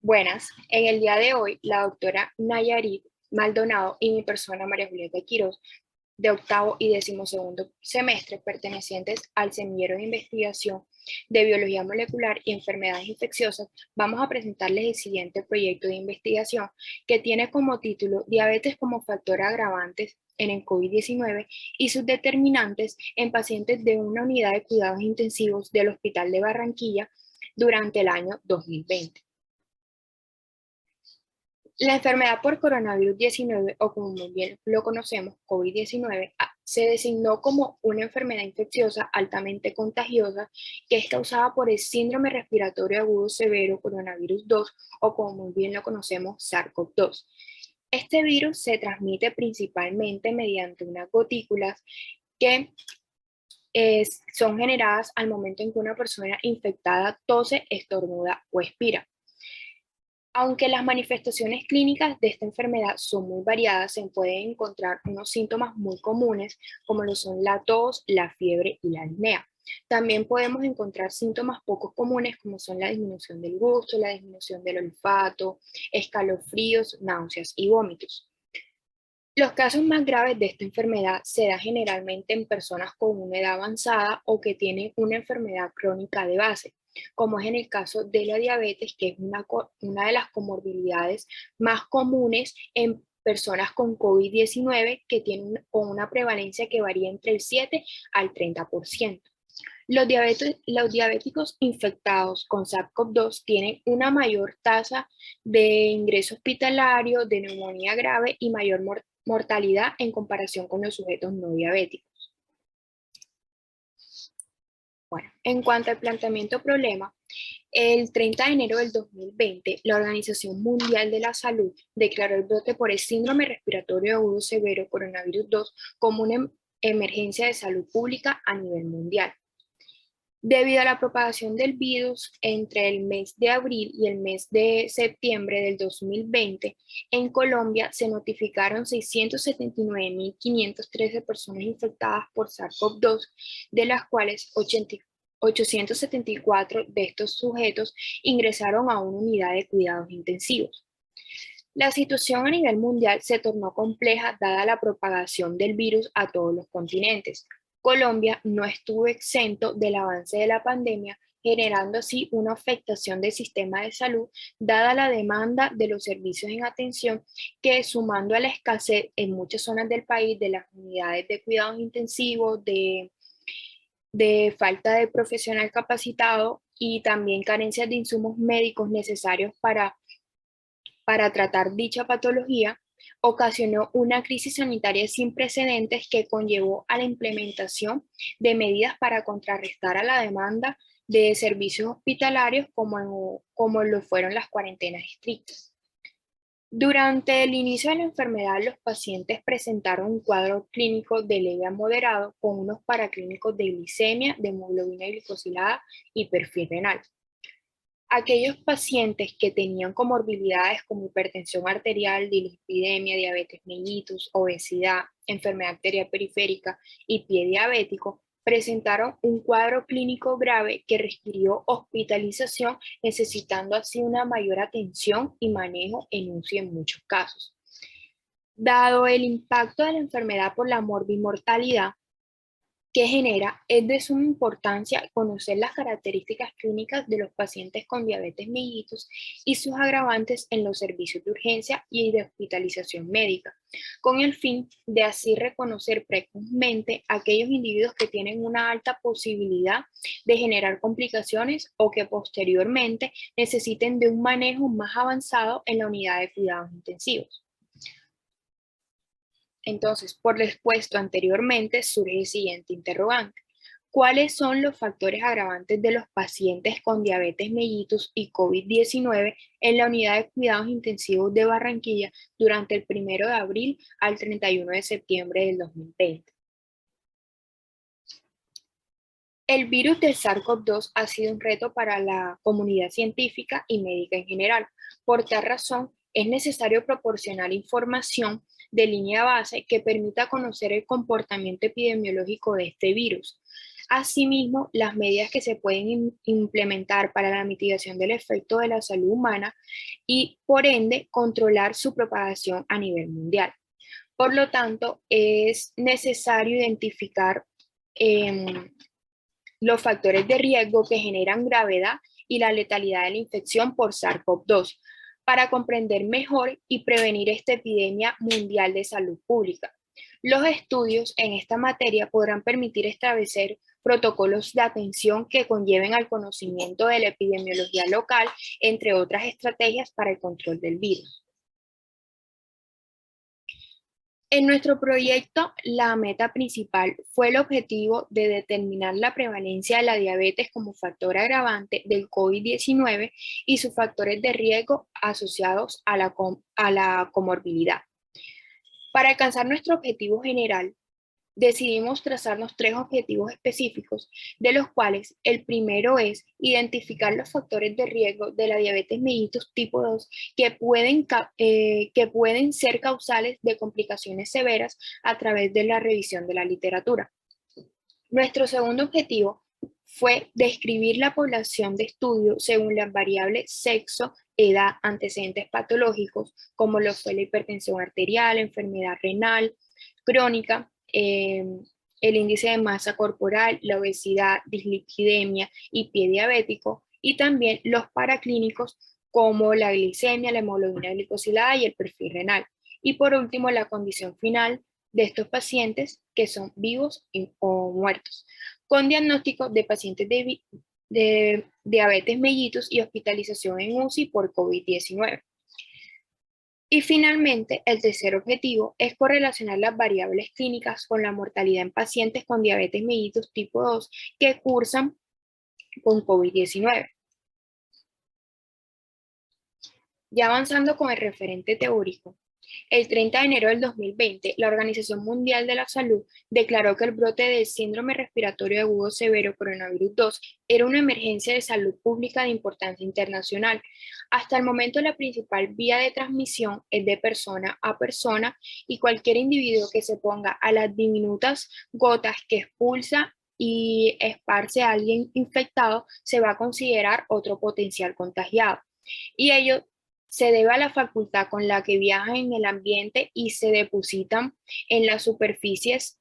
Buenas, en el día de hoy la doctora Nayarit Maldonado y mi persona María Julieta Quiroz, de octavo y decimosegundo semestre pertenecientes al semillero de investigación de biología molecular y enfermedades infecciosas, vamos a presentarles el siguiente proyecto de investigación que tiene como título Diabetes como factor agravante en el COVID-19 y sus determinantes en pacientes de una unidad de cuidados intensivos del Hospital de Barranquilla durante el año 2020. La enfermedad por coronavirus 19, o como muy bien lo conocemos, COVID-19, se designó como una enfermedad infecciosa altamente contagiosa que es causada por el síndrome respiratorio agudo severo coronavirus 2, o como muy bien lo conocemos, SARS-CoV-2. Este virus se transmite principalmente mediante unas gotículas que son generadas al momento en que una persona infectada tose, estornuda o expira. Aunque las manifestaciones clínicas de esta enfermedad son muy variadas, se pueden encontrar unos síntomas muy comunes, como lo son la tos, la fiebre y la apnea. También podemos encontrar síntomas poco comunes, como son la disminución del gusto, la disminución del olfato, escalofríos, náuseas y vómitos. Los casos más graves de esta enfermedad se dan generalmente en personas con una edad avanzada o que tienen una enfermedad crónica de base, como es en el caso de la diabetes, que es una de las comorbilidades más comunes en personas con COVID-19 que tienen con una prevalencia que varía entre el 7 al 30%. Los diabéticos infectados con SARS-CoV-2 tienen una mayor tasa de ingreso hospitalario, de neumonía grave y mayor mortalidad en comparación con los sujetos no diabéticos. Bueno, en cuanto al planteamiento problema, el 30 de enero del 2020, la Organización Mundial de la Salud declaró el brote por el síndrome respiratorio agudo severo coronavirus 2 como una emergencia de salud pública a nivel mundial. Debido a la propagación del virus entre el mes de abril y el mes de septiembre del 2020, en Colombia se notificaron 679.513 personas infectadas por SARS-CoV-2, de las cuales 874 de estos sujetos ingresaron a una unidad de cuidados intensivos. La situación a nivel mundial se tornó compleja dada la propagación del virus a todos los continentes. Colombia no estuvo exento del avance de la pandemia, generando así una afectación del sistema de salud, dada la demanda de los servicios en atención, que sumando a la escasez en muchas zonas del país de las unidades de cuidados intensivos, de falta de profesional capacitado y también carencias de insumos médicos necesarios para tratar dicha patología, ocasionó una crisis sanitaria sin precedentes que conllevó a la implementación de medidas para contrarrestar a la demanda de servicios hospitalarios como lo fueron las cuarentenas estrictas. Durante el inicio de la enfermedad, los pacientes presentaron un cuadro clínico de leve a moderado con unos paraclínicos de glicemia, de hemoglobina glicosilada y perfil renal. Aquellos pacientes que tenían comorbilidades como hipertensión arterial, dislipidemia, diabetes mellitus, obesidad, enfermedad arterial periférica y pie diabético presentaron un cuadro clínico grave que requirió hospitalización, necesitando así una mayor atención y manejo en UCI en muchos casos. Dado el impacto de la enfermedad por la morbimortalidad que genera, es de suma importancia conocer las características clínicas de los pacientes con diabetes mellitus y sus agravantes en los servicios de urgencia y de hospitalización médica, con el fin de así reconocer precozmente aquellos individuos que tienen una alta posibilidad de generar complicaciones o que posteriormente necesiten de un manejo más avanzado en la unidad de cuidados intensivos. Entonces, por lo expuesto anteriormente, surge el siguiente interrogante. ¿Cuáles son los factores agravantes de los pacientes con diabetes mellitus y COVID-19 en la unidad de cuidados intensivos de Barranquilla durante el 1 de abril al 31 de septiembre del 2020? El virus del SARS-CoV-2 ha sido un reto para la comunidad científica y médica en general. Por tal razón, es necesario proporcionar información de línea base que permita conocer el comportamiento epidemiológico de este virus. Asimismo, las medidas que se pueden implementar para la mitigación del efecto de la salud humana y, por ende, controlar su propagación a nivel mundial. Por lo tanto, es necesario identificar los factores de riesgo que generan gravedad y la letalidad de la infección por SARS-CoV-2 para comprender mejor y prevenir esta epidemia mundial de salud pública. Los estudios en esta materia podrán permitir establecer protocolos de atención que conlleven al conocimiento de la epidemiología local, entre otras estrategias para el control del virus. En nuestro proyecto, la meta principal fue el objetivo de determinar la prevalencia de la diabetes como factor agravante del COVID-19 y sus factores de riesgo asociados a la comorbilidad. Para alcanzar nuestro objetivo general, decidimos trazarnos 3 objetivos específicos, de los cuales el primero es identificar los factores de riesgo de la diabetes mellitus tipo 2 que pueden ser causales de complicaciones severas a través de la revisión de la literatura. Nuestro segundo objetivo fue describir la población de estudio según las variables sexo, edad, antecedentes patológicos, como lo fue la hipertensión arterial, enfermedad renal crónica, el índice de masa corporal, la obesidad, dislipidemia y pie diabético, y también los paraclínicos como la glicemia, la hemoglobina glicosilada y el perfil renal. Y por último, la condición final de estos pacientes que son vivos o muertos, con diagnóstico de pacientes de diabetes mellitus y hospitalización en UCI por COVID-19. Y finalmente, el tercer objetivo es correlacionar las variables clínicas con la mortalidad en pacientes con diabetes mellitus tipo 2 que cursan con COVID-19. Ya avanzando con el referente teórico, el 30 de enero del 2020, la Organización Mundial de la Salud declaró que el brote del síndrome respiratorio agudo severo coronavirus 2 era una emergencia de salud pública de importancia internacional. Hasta el momento, la principal vía de transmisión es de persona a persona y cualquier individuo que se ponga a las diminutas gotas que expulsa y esparce a alguien infectado se va a considerar otro potencial contagiado. Y ello se debe a la facultad con la que viajan en el ambiente y se depositan en las superficies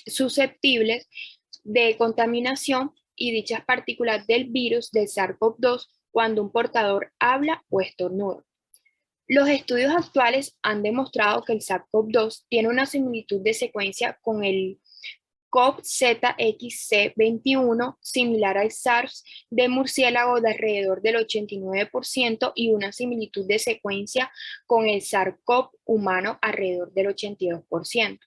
susceptibles de contaminación y dichas partículas del virus del SARS-CoV-2 cuando un portador habla o estornuda. Los estudios actuales han demostrado que el SARS-CoV-2 tiene una similitud de secuencia con el COV-ZXC21, similar al SARS de murciélago de alrededor del 89% y una similitud de secuencia con el SARS-CoV humano alrededor del 82%.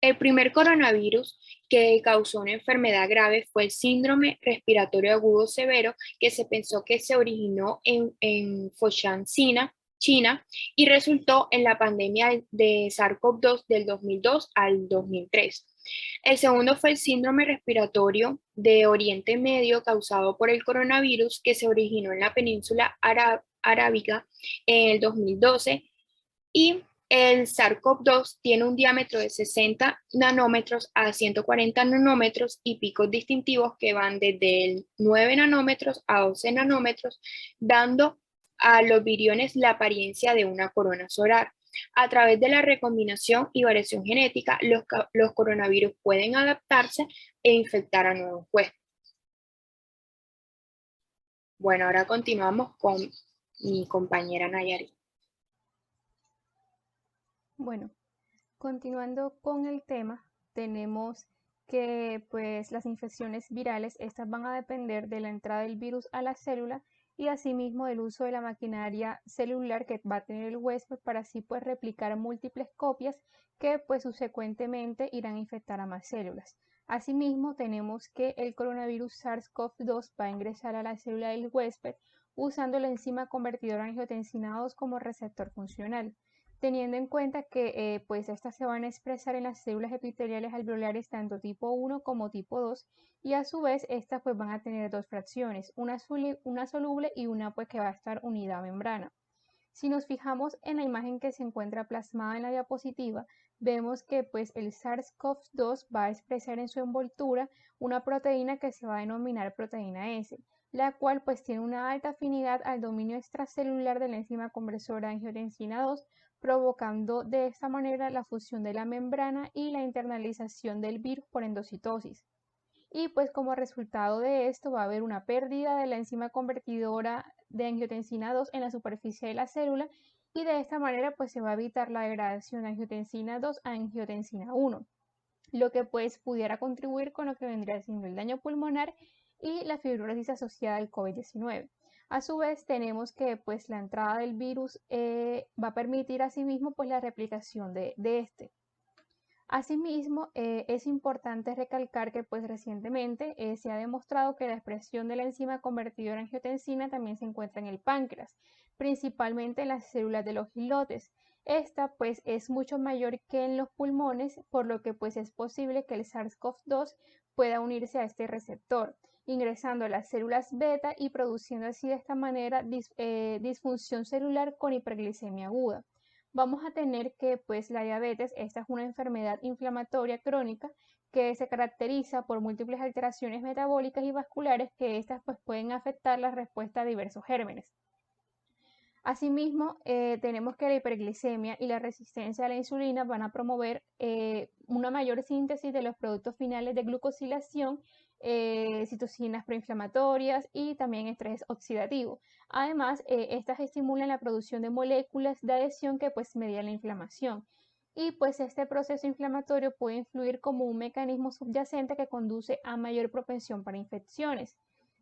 El primer coronavirus que causó una enfermedad grave fue el síndrome respiratorio agudo severo, que se pensó que se originó en Foshan, China, y resultó en la pandemia de SARS-CoV-2 del 2002 al 2003. El segundo fue el síndrome respiratorio de Oriente Medio causado por el coronavirus que se originó en la península arábiga en el 2012 y el SARS-CoV-2 tiene un diámetro de 60 nanómetros a 140 nanómetros y picos distintivos que van desde el 9 nanómetros a 12 nanómetros, dando a los viriones la apariencia de una corona solar. A través de la recombinación y variación genética, los coronavirus pueden adaptarse e infectar a nuevos huéspedes. Bueno, ahora continuamos con mi compañera Nayari. Bueno, continuando con el tema, tenemos que pues las infecciones virales, estas van a depender de la entrada del virus a la célula y asimismo del uso de la maquinaria celular que va a tener el huésped para así pues replicar múltiples copias que pues subsecuentemente irán a infectar a más células. Asimismo, tenemos que el coronavirus SARS-CoV-2 va a ingresar a la célula del huésped usando la enzima convertidora angiotensina 2 como receptor funcional, teniendo en cuenta que pues estas se van a expresar en las células epiteliales alveolares tanto tipo 1 como tipo 2 y a su vez estas pues van a tener dos fracciones, una soluble y una pues que va a estar unida a membrana. Si nos fijamos en la imagen que se encuentra plasmada en la diapositiva, vemos que pues el SARS-CoV-2 va a expresar en su envoltura una proteína que se va a denominar proteína S, la cual pues tiene una alta afinidad al dominio extracelular de la enzima conversora de angiotensina 2, provocando de esta manera la fusión de la membrana y la internalización del virus por endocitosis. Y pues como resultado de esto va a haber una pérdida de la enzima convertidora de angiotensina 2 en la superficie de la célula, y de esta manera pues se va a evitar la degradación de angiotensina 2 a angiotensina 1, lo que pues pudiera contribuir con lo que vendría siendo el daño pulmonar y la fibrosis asociada al COVID-19. A su vez tenemos que pues la entrada del virus va a permitir asimismo pues la replicación de este. Asimismo, es importante recalcar que pues recientemente se ha demostrado que la expresión de la enzima convertidora en angiotensina también se encuentra en el páncreas, principalmente en las células de los islotes. Esta pues es mucho mayor que en los pulmones, por lo que pues es posible que el SARS-CoV-2 pueda unirse a este receptor, ingresando a las células beta y produciendo así de esta manera disfunción celular con hiperglicemia aguda. Vamos a tener que pues la diabetes, esta es una enfermedad inflamatoria crónica que se caracteriza por múltiples alteraciones metabólicas y vasculares que estas pues pueden afectar la respuesta a diversos gérmenes. Asimismo, tenemos que la hiperglicemia y la resistencia a la insulina van a promover una mayor síntesis de los productos finales de glucosilación, citocinas proinflamatorias y también estrés oxidativo. Además, estas estimulan la producción de moléculas de adhesión que pues median la inflamación. Y pues este proceso inflamatorio puede influir como un mecanismo subyacente que conduce a mayor propensión para infecciones.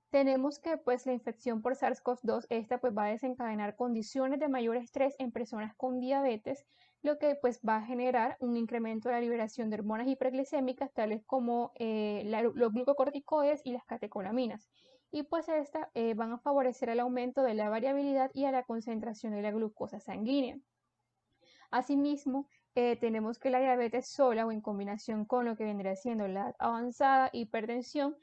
Tenemos que pues la infección por SARS-CoV-2, esta pues va a desencadenar condiciones de mayor estrés en personas con diabetes, lo que pues va a generar un incremento de la liberación de hormonas hiperglicémicas tales como los glucocorticoides y las catecolaminas. Y pues estas van a favorecer el aumento de la variabilidad y a la concentración de la glucosa sanguínea. Asimismo, tenemos que la diabetes sola o en combinación con lo que vendría siendo la avanzada hipertensión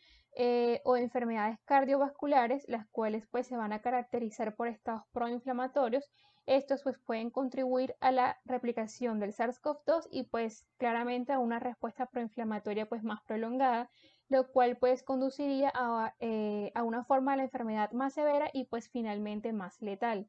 o enfermedades cardiovasculares, las cuales pues se van a caracterizar por estados proinflamatorios. Estos pues pueden contribuir a la replicación del SARS-CoV-2 y pues claramente a una respuesta proinflamatoria pues más prolongada, lo cual pues conduciría a una forma de la enfermedad más severa y pues finalmente más letal.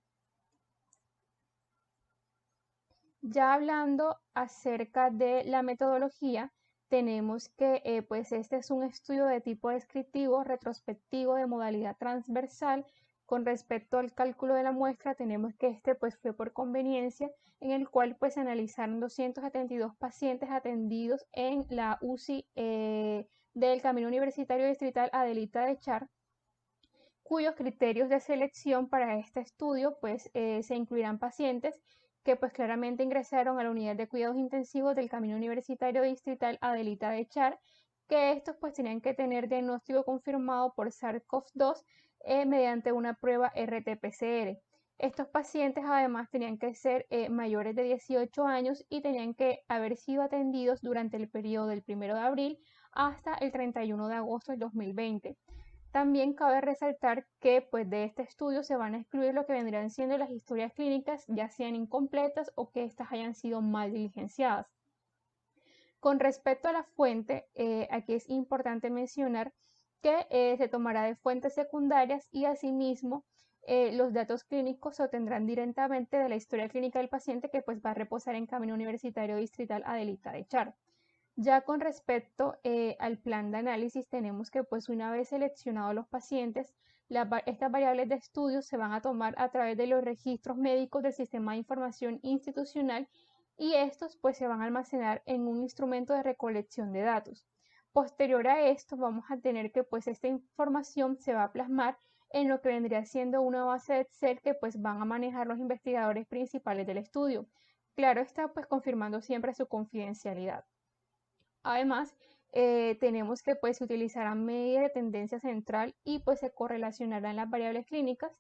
Ya hablando acerca de la metodología, tenemos que pues este es un estudio de tipo descriptivo, retrospectivo de modalidad transversal. Con respecto al cálculo de la muestra, tenemos que este pues fue por conveniencia, en el cual pues analizaron 272 pacientes atendidos en la UCI del Camino Universitario Distrital Adelita de Char, cuyos criterios de selección para este estudio pues se incluirán pacientes que pues claramente ingresaron a la unidad de cuidados intensivos del Camino Universitario Distrital Adelita de Char, que estos pues tenían que tener diagnóstico confirmado por SARS-CoV-2 mediante una prueba RT-PCR. Estos pacientes además tenían que ser mayores de 18 años y tenían que haber sido atendidos durante el periodo del 1 de abril hasta el 31 de agosto del 2020. También cabe resaltar que pues, de este estudio se van a excluir lo que vendrían siendo las historias clínicas, ya sean incompletas o que éstas hayan sido mal diligenciadas. Con respecto a la fuente, aquí es importante mencionar que se tomará de fuentes secundarias y asimismo los datos clínicos se obtendrán directamente de la historia clínica del paciente que pues va a reposar en Camino Universitario Distrital Adelita de Char. Ya con respecto al plan de análisis, tenemos que pues una vez seleccionados los pacientes, estas variables de estudio se van a tomar a través de los registros médicos del Sistema de Información Institucional y estos pues se van a almacenar en un instrumento de recolección de datos. Posterior a esto vamos a tener que pues esta información se va a plasmar en lo que vendría siendo una base de Excel que pues van a manejar los investigadores principales del estudio. Claro está pues confirmando siempre su confidencialidad. Además, tenemos que pues se utilizarán medidas de tendencia central y pues se correlacionarán las variables clínicas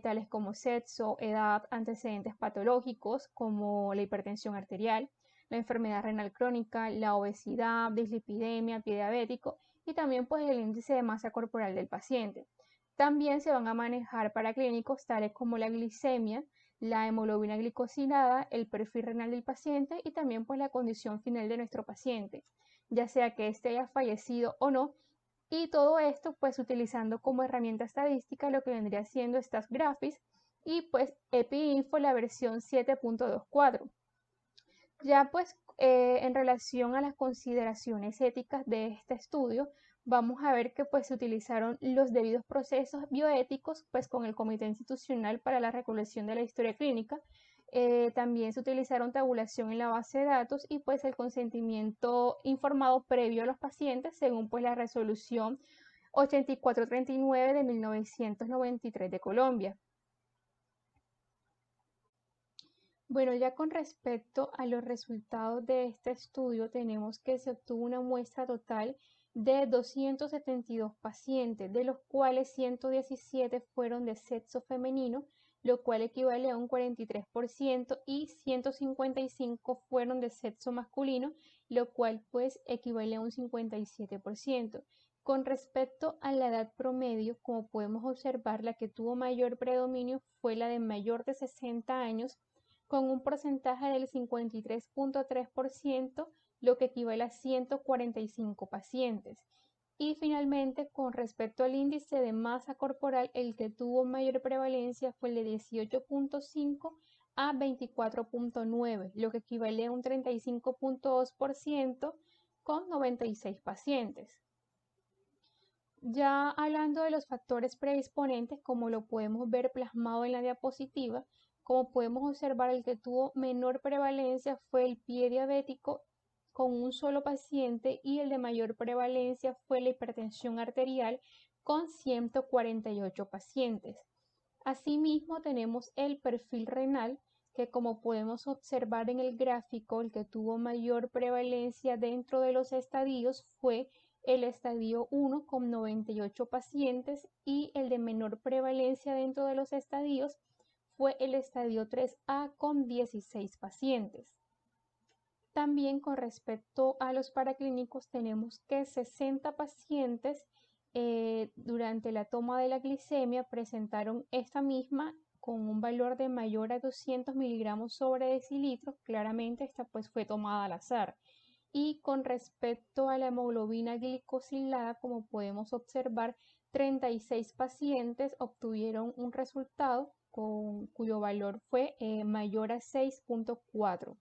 tales como sexo, edad, antecedentes patológicos como la hipertensión arterial, la enfermedad renal crónica, la obesidad, dislipidemia, pie diabético y también pues el índice de masa corporal del paciente. También se van a manejar para clínicos tales como la glicemia, la hemoglobina glicosilada, el perfil renal del paciente y también pues la condición final de nuestro paciente, ya sea que éste haya fallecido o no. Y todo esto pues utilizando como herramienta estadística lo que vendría siendo Stats-Graphics y pues EpiInfo la versión 7.24. Ya pues en relación a las consideraciones éticas de este estudio, vamos a ver que pues se utilizaron los debidos procesos bioéticos pues con el Comité Institucional para la Recolección de la Historia Clínica. También se utilizaron tabulación en la base de datos y pues el consentimiento informado previo a los pacientes según pues la resolución 8439 de 1993 de Colombia. Bueno, ya con respecto a los resultados de este estudio, tenemos que se obtuvo una muestra total de 272 pacientes, de los cuales 117 fueron de sexo femenino, lo cual equivale a un 43%, y 155 fueron de sexo masculino, lo cual pues equivale a un 57%. Con respecto a la edad promedio, como podemos observar, la que tuvo mayor predominio fue la de mayor de 60 años, con un porcentaje del 53.3%, lo que equivale a 145 pacientes. Y finalmente, con respecto al índice de masa corporal, el que tuvo mayor prevalencia fue el de 18.5 a 24.9, lo que equivale a un 35.2% con 96 pacientes. Ya hablando de los factores predisponentes, como lo podemos ver plasmado en la diapositiva, como podemos observar, el que tuvo menor prevalencia fue el pie diabético con un solo paciente y el de mayor prevalencia fue la hipertensión arterial con 148 pacientes. Asimismo, tenemos el perfil renal, que como podemos observar en el gráfico, el que tuvo mayor prevalencia dentro de los estadios fue el estadio 1 con 98 pacientes y el de menor prevalencia dentro de los estadios fue el estadio 3A con 16 pacientes. También con respecto a los paraclínicos tenemos que 60 pacientes durante la toma de la glicemia presentaron esta misma con un valor de mayor a 200 miligramos sobre decilitros. Claramente esta pues fue tomada al azar. Y con respecto a la hemoglobina glicosilada, como podemos observar, 36 pacientes obtuvieron un resultado cuyo valor fue mayor a 6.4.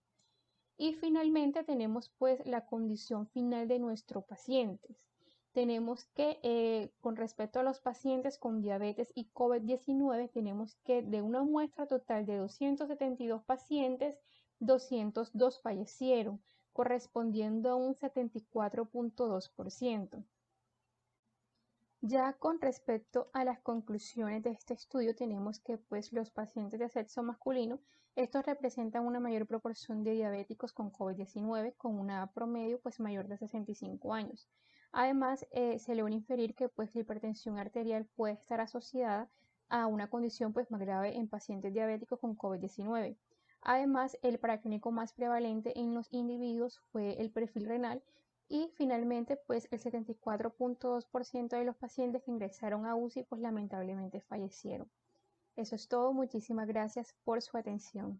Y finalmente tenemos pues la condición final de nuestros pacientes. Tenemos que con respecto a los pacientes con diabetes y COVID-19, tenemos que de una muestra total de 272 pacientes, 202 fallecieron, correspondiendo a un 74.2%. Ya con respecto a las conclusiones de este estudio, tenemos que pues los pacientes de sexo masculino, estos representan una mayor proporción de diabéticos con COVID-19 con una edad promedio pues mayor de 65 años. Además, se logra inferir que pues la hipertensión arterial puede estar asociada a una condición pues más grave en pacientes diabéticos con COVID-19. Además, el paraclínico más prevalente en los individuos fue el perfil renal y finalmente, pues el 74.2% de los pacientes que ingresaron a UCI, pues lamentablemente fallecieron. Eso es todo. Muchísimas gracias por su atención.